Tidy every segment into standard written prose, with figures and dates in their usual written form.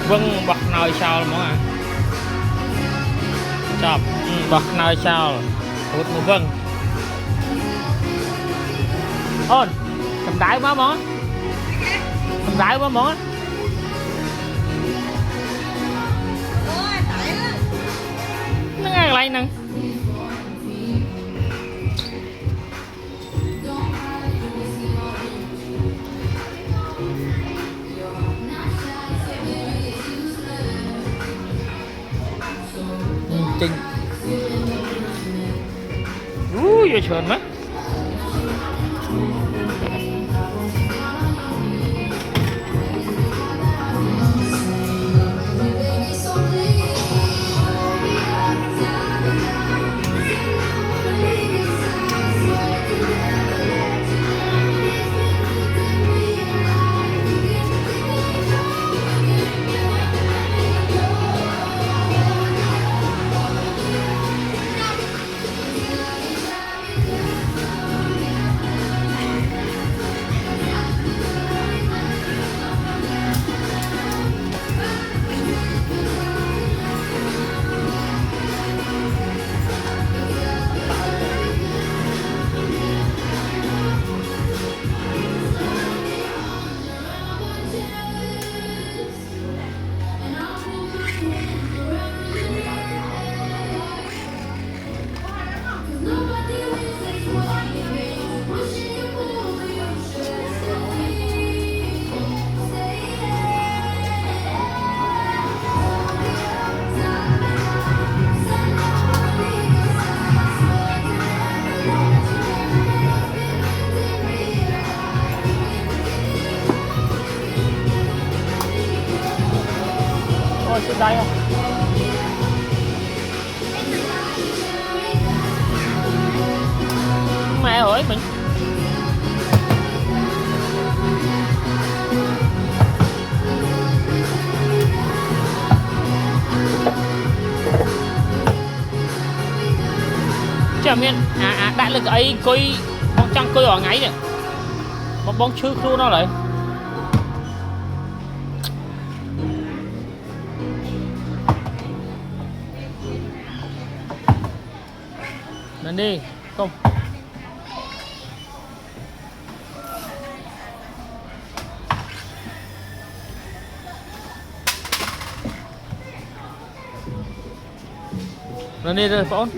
vâng bọc nồi sao mà à chọc bọc nồi sao hút một vâng ôn cầm đáy quá món cầm đáy quá món nó ngang lại nè chinh vô trường mất trên đây không mẹ hỏi mình chả miền đại lực ấy coi bóng trăng coi ở ngay nè bóng chưa luôn nó lại lên đi không lên đi rồi phone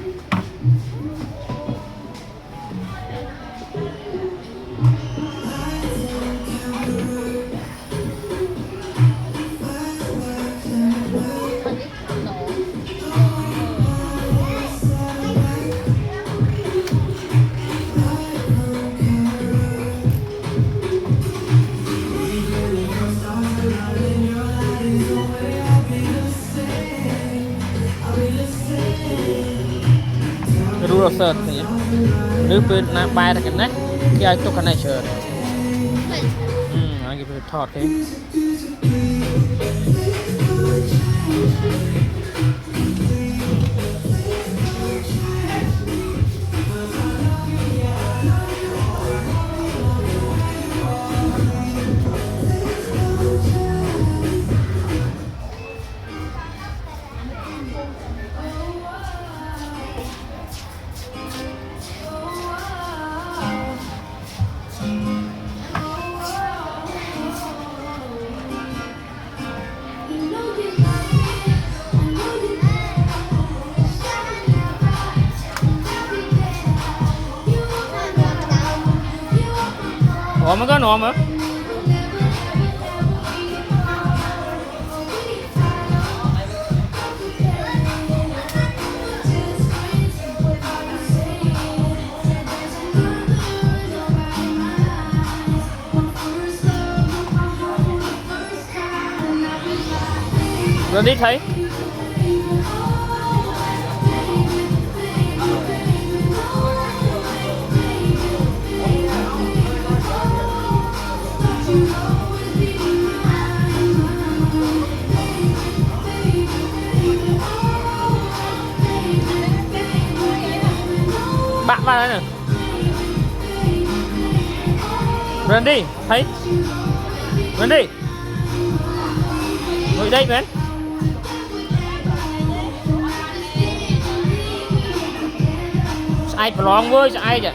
rùa sợt thì nước bên bay ra cái nách cái cho cái này sợt anh cái thọt thế ủa mới có nộm hả rồi đi thấy bạn vào đây nè lên đi thấy lên đi ngồi đây mến ai lon với ai vậy